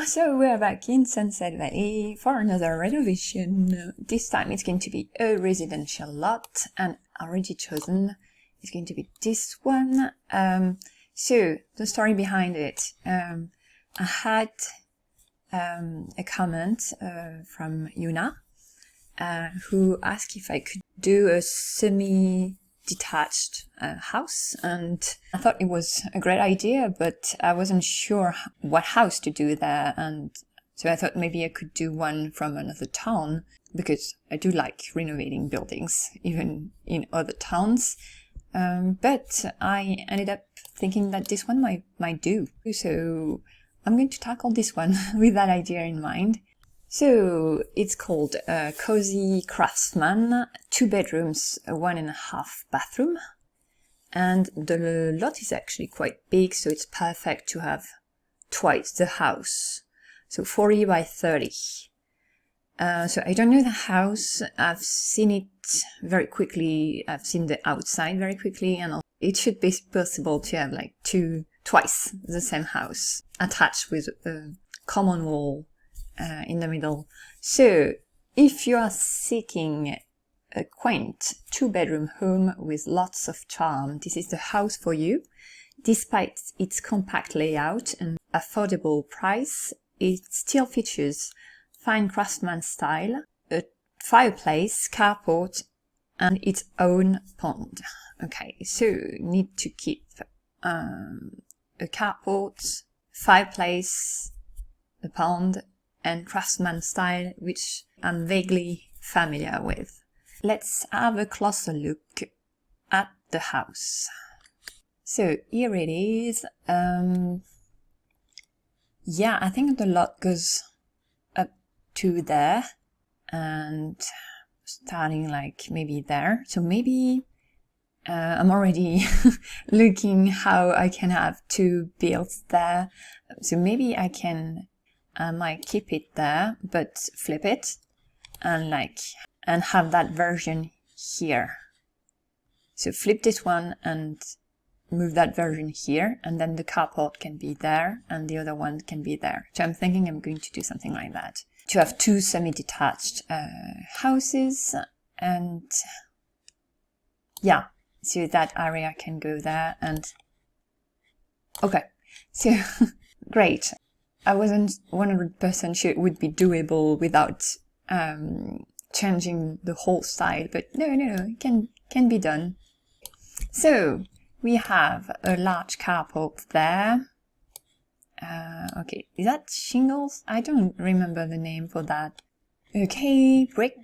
So we're back in Sunset Valley for another renovation. This time it's going to be a residential lot, and already chosen is going to be this one. So the story behind it, I had a comment from Yuna who asked if I could do a semi-detached house, and I thought it was a great idea, but I wasn't sure what house to do there, and so I thought maybe I could do one from another town, because I do like renovating buildings even in other towns, but I ended up thinking that this one might do, so I'm going to tackle this one with that idea in mind. So it's called Cozy Craftsman, 2 bedrooms, 1.5 bathroom, and the lot is actually quite big, so it's perfect to have twice the house, so 40 by 30. So I don't know the house, I've seen it very quickly, I've seen the outside very quickly, and it should be possible to have like twice the same house attached with a common wall in the middle. So if you are seeking a quaint 2-bedroom home with lots of charm, this is the house for you. Despite its compact layout and affordable price, it still features fine craftsman style, a fireplace, carport, and its own pond. Okay, so you need to keep a carport, fireplace, a pond, and craftsman style, which I'm vaguely familiar with. Let's have a closer look at the house. So here it is. Yeah, I think the lot goes up to there and starting like maybe there. So maybe I'm already looking how I can have 2 builds there. So maybe I might keep it there, but flip it and have that version here. So flip this one and move that version here, and then the carport can be there and the other one can be there. So I'm thinking I'm going to do something like that, to have 2 semi-detached houses, and yeah, so that area can go there. And okay, so great. I wasn't 100% sure it would be doable without changing the whole style, but no, it can be done. So we have a large carport there. Okay, is that shingles? I don't remember the name for that. Okay, brick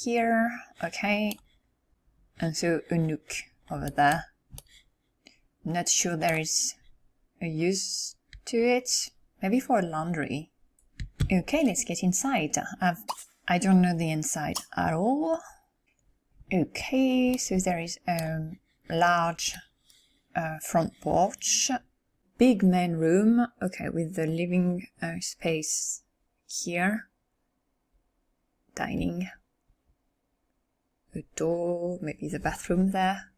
here. Okay, and so a nook over there. Not sure there is a use to it, maybe for laundry. Okay, let's get inside. I don't know the inside at all. Okay, so there is a large front porch, big main room, okay, with the living space here, dining, a door, maybe the bathroom there,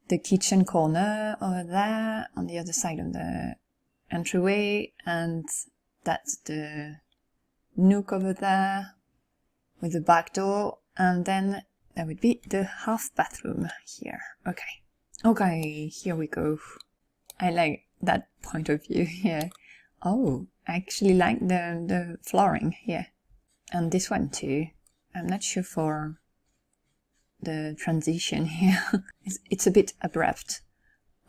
the kitchen corner over there on the other side of the entryway, and that's the nook over there with the back door, and then that would be the half bathroom here. Okay, here we go. I like that point of view here. Oh, I actually like the flooring here, and this one too. I'm not sure for the transition here. It's a bit abrupt.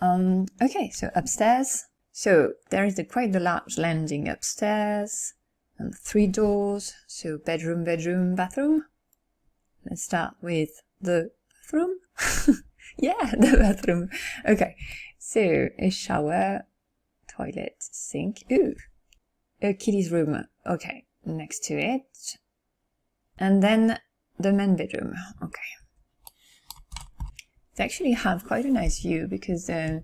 Okay, so upstairs. So there is quite the large landing upstairs, and 3 doors, so bedroom, bathroom. Let's start with the bathroom. Yeah, the bathroom. Okay, so a shower, toilet, sink. Ooh, a kiddie's room. Okay, next to it. And then the main bedroom. Okay. They actually have quite a nice view because the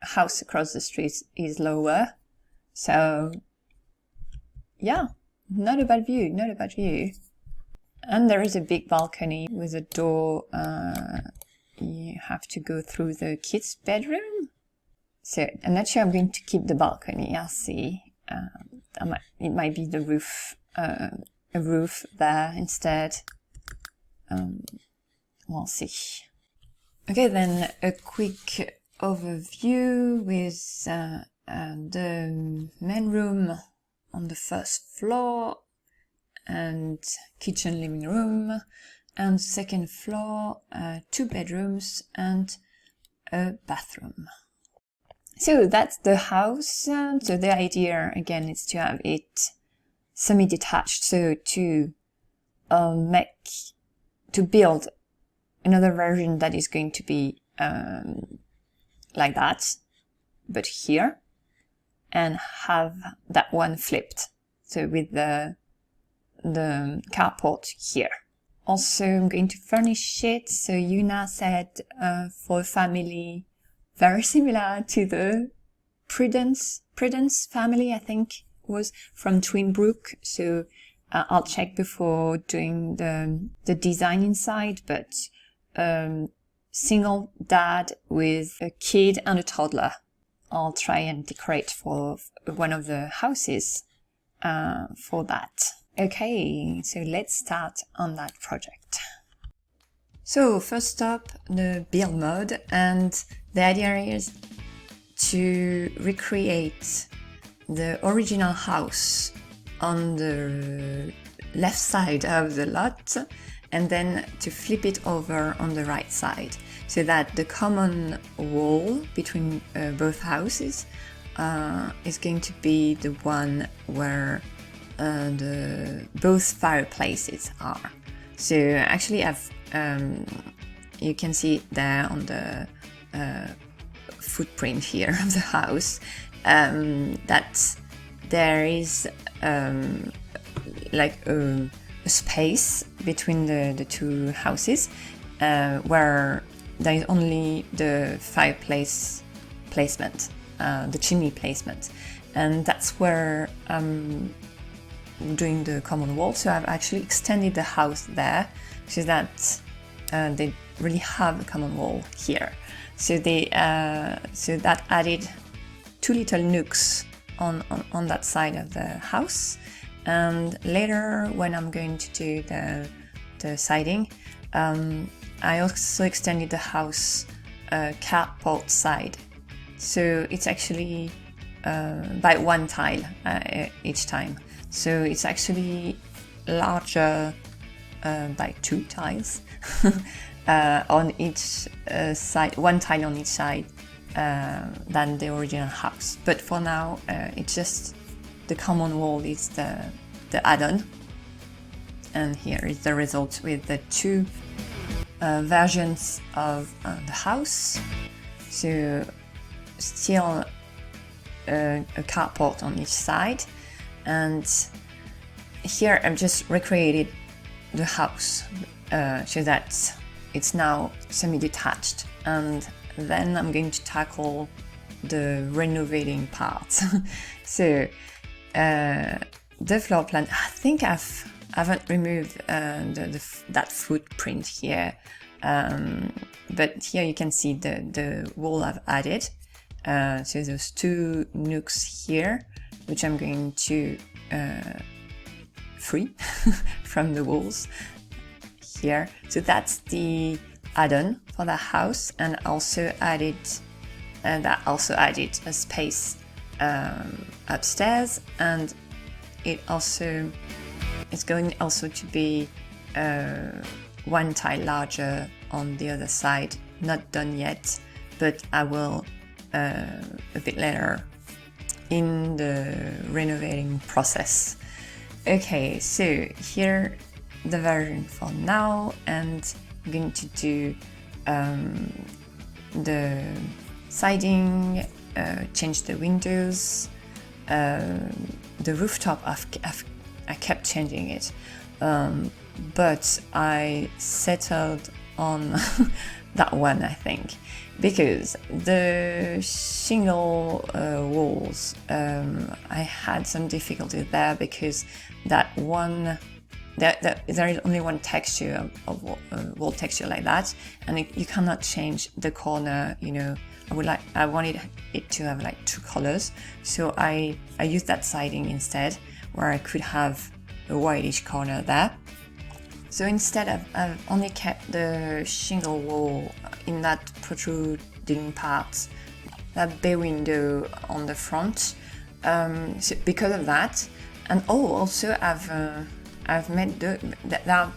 house across the street is lower. So yeah, not a bad view. And there is a big balcony with a door. You have to go through the kids' bedroom. So I'm not sure I'm going to keep the balcony. I'll see. it might be the roof, a roof there instead. We'll see. Okay, then a quick overview with the main room on the first floor, and kitchen, living room, and second floor, 2 bedrooms and a bathroom. So that's the house. So the idea again is to have it semi-detached, so to build another version that is going to be like that, but here, and have that one flipped, so with the carport here. Also, I'm going to furnish it. So Yuna said for a family very similar to the Prudence Family, I think was from Twinbrook. So I'll check before doing the design inside, but single dad with a kid and a toddler. I'll try and decorate for one of the houses for that. Okay, so let's start on that project. So first up, the build mode, and the idea is to recreate the original house on the left side of the lot, and then to flip it over on the right side, so that the common wall between both houses is going to be the one where both fireplaces are. So actually you can see there on the footprint here of the house that there is like a space between the 2 houses where there is only the fireplace placement, the chimney placement, and that's where doing the common wall. So I've actually extended the house there so that they really have a common wall here. So so that added 2 little nooks on that side of the house. And later, when I'm going to do the siding, I also extended the house carport side. So it's actually by 1 tile each time. So it's actually larger by 2 tiles on each side, 1 tile on each side than the original house. But for now, it's just the common wall is the add-on. And here is the result with the 2 versions of the house. So still a carport on each side. And here I've just recreated the house so that it's now semi-detached, and then I'm going to tackle the renovating part. So the floor plan, I think I haven't removed that footprint here, but here you can see the wall I've added. So those 2 nooks here, which I'm going to free from the walls here. So that's the add-on for the house, and also added a space upstairs, and it's going also to be 1 tile larger on the other side. Not done yet, but I will a bit later in the renovating process. Okay, so here the version for now, and I'm going to do the siding, change the windows, the rooftop I kept changing it, but I settled on that one, I think, because the shingle walls, I had some difficulty there, because that one, there is only one texture of wall texture like that, and you cannot change the corner, I wanted it to have like two colors, so I used that siding instead, where I could have a whitish corner there. So instead I've only kept the shingle wall in that protruding part, that bay window on the front. So because of that, and also I've made there are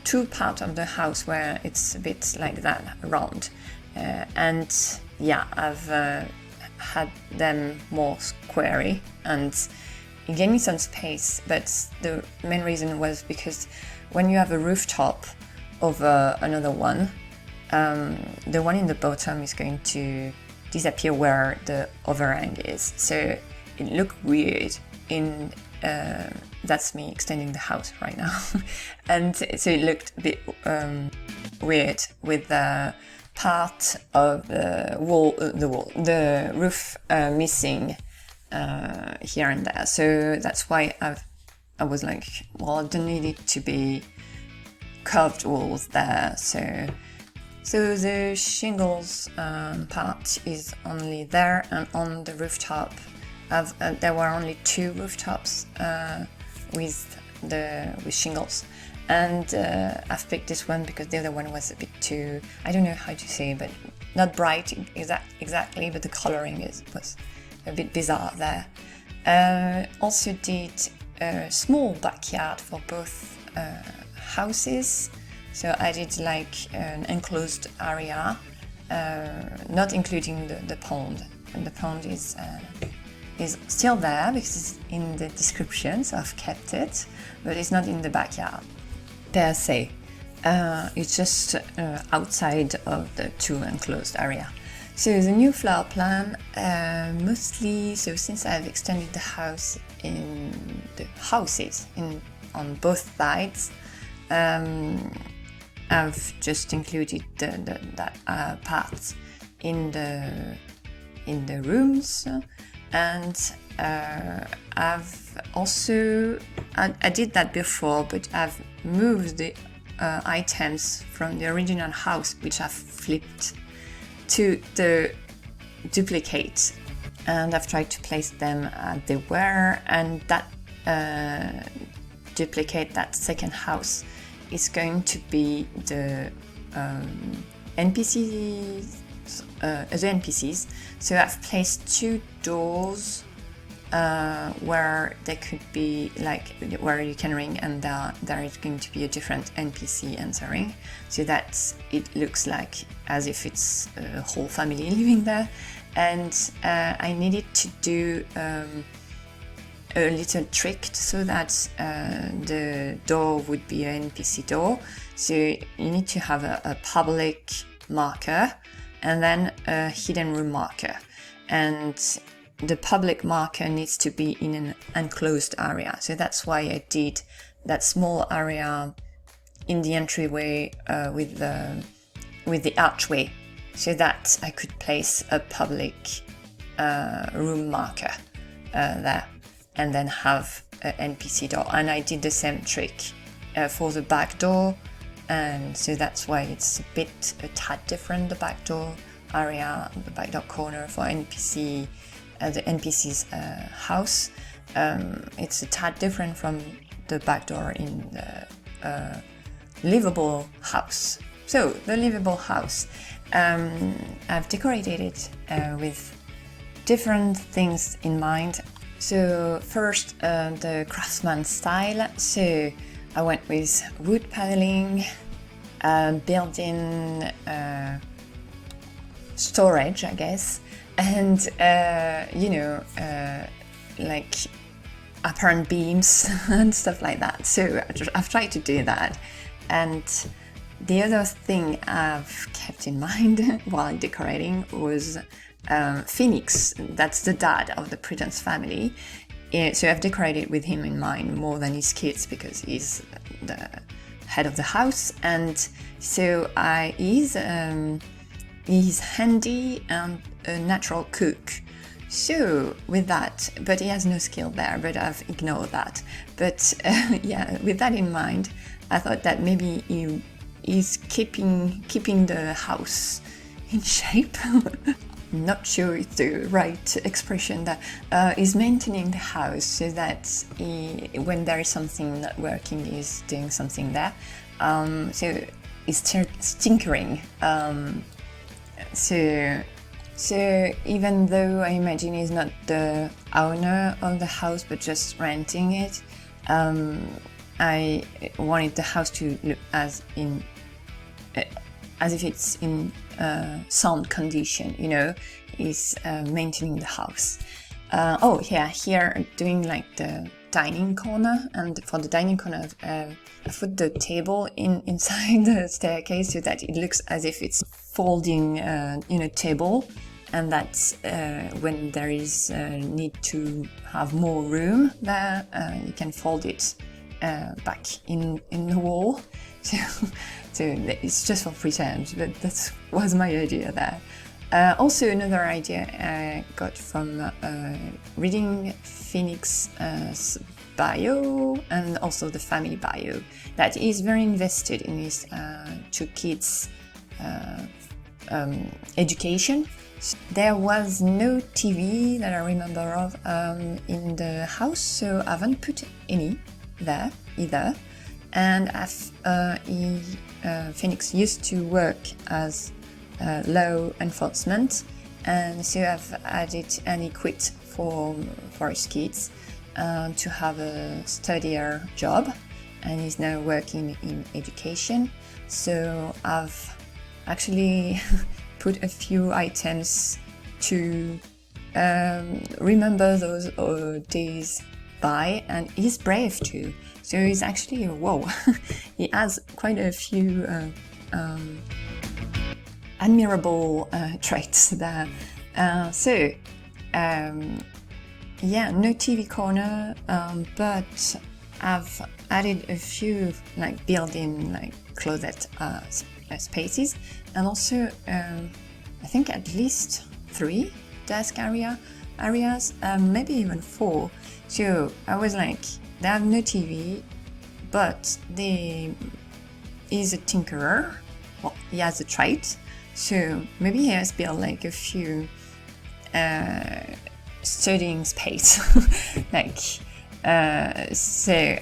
two parts of the house where it's a bit like that round, and yeah, I've had them more squarey, and it gave me some space. But the main reason was because when you have a rooftop over another one, the one in the bottom is going to disappear where the overhang is, so it looked weird in that's me extending the house right now. And so it looked a bit weird with the part of the roof missing here and there. So that's why I was like, well, I don't need it to be curved walls there. So the shingles part is only there, and on the rooftop, there were only two rooftops with shingles, and I've picked this one because the other one was a bit too, I don't know how to say, but not bright exactly, but the coloring was a bit bizarre there. Also did a small backyard for both houses, so I did like an enclosed area, not including the pond, and the pond is still there because it's in the description, so I've kept it, but it's not in the backyard per se. It's just outside of the two enclosed area. So the new floor plan, mostly, so since I've extended the house in the houses on both sides, I've just included that part in the rooms. And I've also, I did that before, but I've moved the items from the original house, which I've flipped, to the duplicate, and I've tried to place them as they were, and that duplicate, that second house, is going to be the NPCs. So I've placed two doors where they could be like where you can ring, and there is going to be a different NPC answering, so that it looks like as if it's a whole family living there. And I needed to do a little trick so that the door would be an NPC door. So you need to have a public marker and then a hidden room marker, and the public marker needs to be in an enclosed area. So that's why I did that small area in the entryway with the archway, so that I could place a public room marker there, and then have an NPC door. And I did the same trick for the back door, and so that's why it's a tad different, the back door area, the back door corner for NPC, the NPC's house. It's a tad different from the back door in the livable house. So the livable house, I've decorated it with different things in mind. So first, the craftsman style. So I went with wood paneling, built-in storage, I guess, and like apparent beams and stuff like that. So I've tried to do that. And the other thing I've kept in mind while decorating was Phoenix. That's the dad of the Prudence family. So I've decorated with him in mind more than his kids, because he's the head of the house, and so he's handy and a natural cook. So with that, but he has no skill there, but I've ignored that. But yeah, with that in mind, I thought that maybe he's keeping the house in shape. not sure it's the right expression, that is maintaining the house, so that when there is something not working, is doing something there. So it's tinkering. So even though I imagine he's not the owner of the house but just renting it, I wanted the house to look as if it's in sound condition, you know, is maintaining the house. Oh yeah, here doing like the dining corner, and for the dining corner I put the table inside the staircase so that it looks as if it's folding table, and that when there is need to have more room there, you can fold it back in the wall. So it's just for pretend, but that was my idea there. Also, another idea I got from reading Phoenix's bio, and also the family bio, that he's very invested in his two kids' education. There was no TV that I remember of in the house, so I haven't put any there either. And Phoenix used to work as law enforcement, and so I've added and equipped for his kids to have a steadier job, and he's now working in education. So I've actually put a few items to remember those days by, and he's brave too. So he's actually, whoa, he has quite a few admirable traits there. Yeah, no TV corner, but I've added a few like built-in like closet spaces, and also I think at least 3 desk areas, maybe even 4. So I was like, they have no TV, but he's a tinkerer. Well, he has a trait, so maybe he has built like a few studying space. So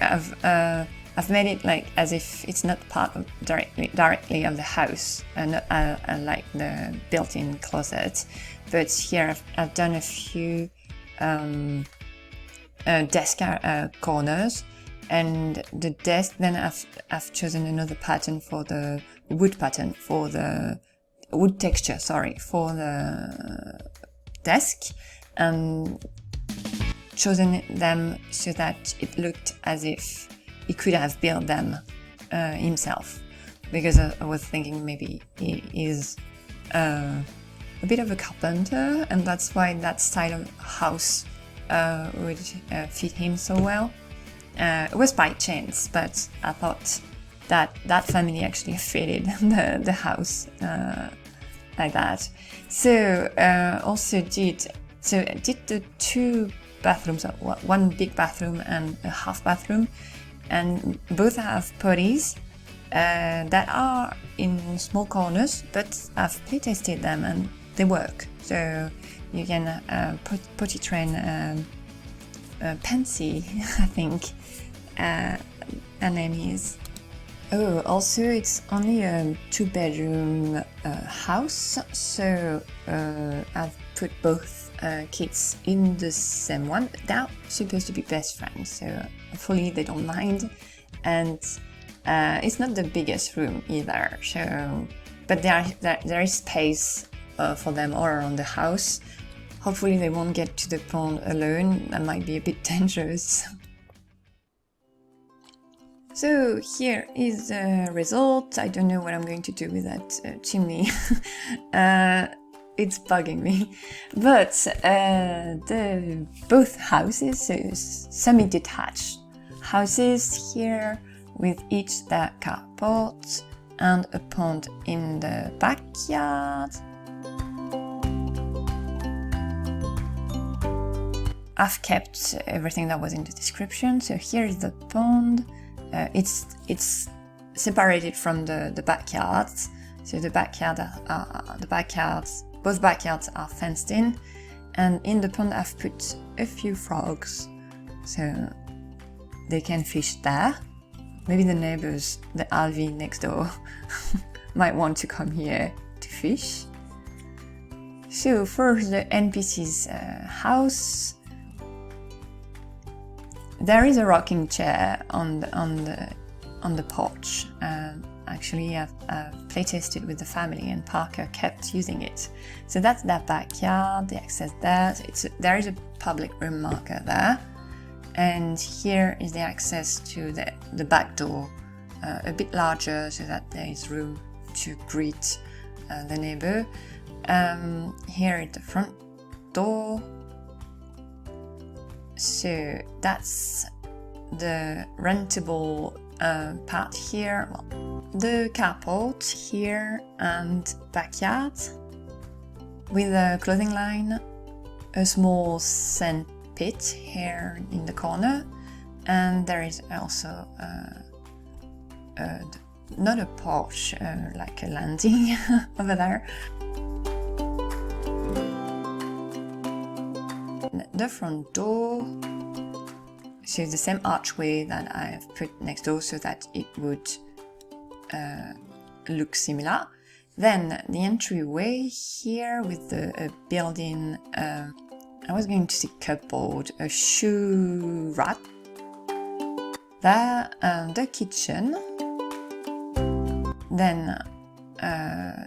I've made it like as if it's not part of directly of the house, and not like the built-in closet. But here I've done a few desk corners, and the desk. Then I've chosen another pattern for the wood texture. Sorry, for the desk, and chosen them so that it looked as if he could have built them himself, because I was thinking maybe he is a bit of a carpenter, and that's why that style of house would fit him so well. It was by chance, but I thought that family actually fitted the house like that. So also did the 2 bathrooms, one big bathroom and a half bathroom, and both have potties that are in small corners, but I've playtested them and they work. So you can potty train Pansy, I think her name is. Oh, also it's only a 2-bedroom house, so I've put both kids in the same one. They're supposed to be best friends, so hopefully they don't mind. And it's not the biggest room either, so but there is space for them all around the house. Hopefully they won't get to the pond alone. That might be a bit dangerous. So here is the result. I don't know what I'm going to do with that chimney. It's bugging me. But both houses, so semi-detached houses here, with each their carport and a pond in the backyard. I've kept everything that was in the description. So here is the pond. It's separated from the backyards. So the backyards both backyards are fenced in, and in the pond I've put a few frogs, so they can fish there. Maybe the neighbors, the RV next door, might want to come here to fish. So for the NPC's house, there is a rocking chair on the porch. Actually, I've playtested with the family, and Parker kept using it. So that's their backyard, the access there. There is a public room marker there. And here is the access to the back door, a bit larger so that there is room to greet the neighbor. Here is the front door. So that's the rentable part here. Well, the carport here and backyard with a clothing line, a small sand pit here in the corner, and there is also not a porch, like a landing over there. The front door, so the same archway that I've put next door so that it would look similar. Then the entryway here with the built-in, I was going to say cupboard, a shoe rack. There, the kitchen. Then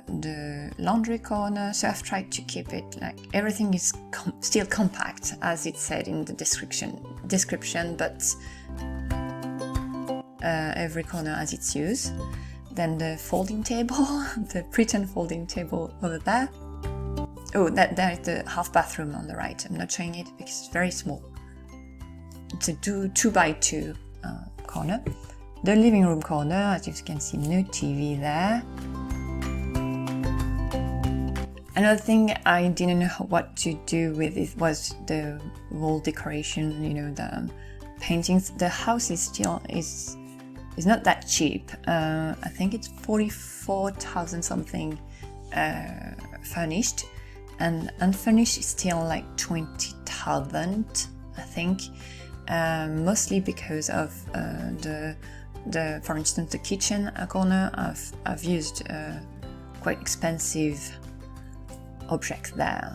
the laundry corner. So I've tried to keep it like everything is still compact, as it said in the description, but every corner has its use. Then the folding table, the pretend folding table over there. Oh, there is the half bathroom on the right. I'm not showing it because it's very small. It's a 2x2 corner. The living room corner, as you can see, no TV there. Another thing I didn't know what to do with it was the wall decoration, you know, the paintings. The house is still is not that cheap. I think it's 44,000 something furnished, and unfurnished is still like 20,000, I think. Mostly because of the for instance the kitchen corner. I've used quite expensive objects there.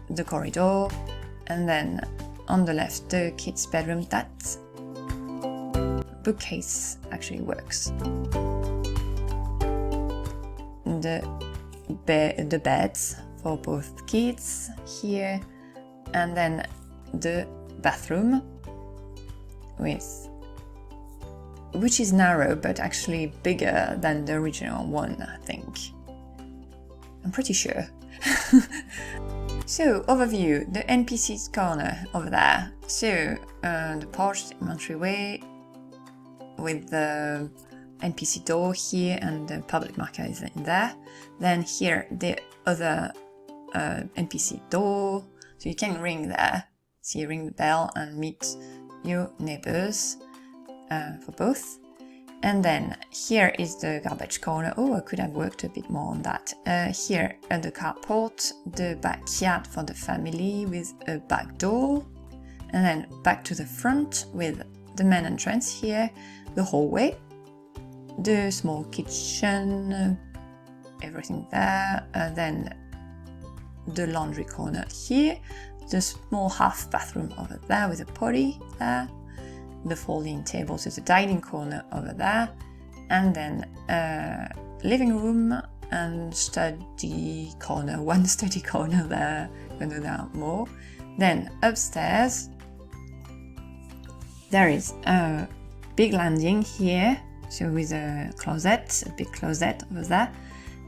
The corridor, and then on the left the kids' bedroom. That bookcase actually works. The beds for both kids here, and then the bathroom which is narrow but actually bigger than the original one, I think. I'm pretty sure. So, overview, the NPC's corner over there. So, the porch, entryway with the NPC door here, and the public marker is in there. Then here, the other NPC door, so you can ring there. So you ring the bell and meet your neighbors for both. And then here is the garbage corner. Oh, I could have worked a bit more on that. Here at the carport, the backyard for the family with a back door. And then back to the front with the main entrance here, the hallway, the small kitchen, everything there. Then the laundry corner here, the small half bathroom over there with a potty there, the folding table, so the dining corner over there, and then living room and study corner, one study corner there, even though there are more. Then upstairs there is a big landing here, so with a closet, a big closet over there,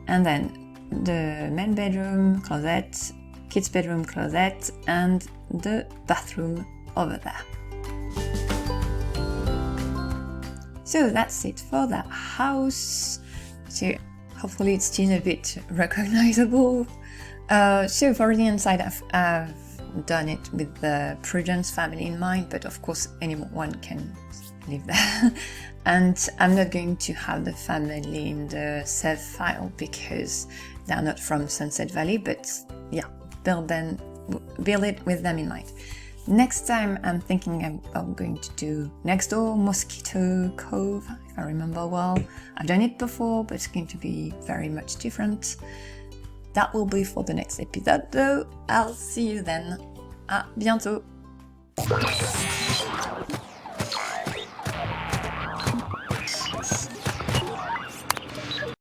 and then the main bedroom, closet, kids' bedroom, closet, and the bathroom over there. So that's it for that house. So hopefully it's still a bit recognizable. So for the inside, I've done it with the Prudence family in mind, but of course anyone can live there. And I'm not going to have the family in the save file because they're not from Sunset Valley, but yeah, build it with them in mind. Next time I'm thinking I'm going to do next door Mosquito Cove, if I remember well. I've done it before, but it's going to be very much different. That will be for the next episode though. I'll see you then. À bientôt!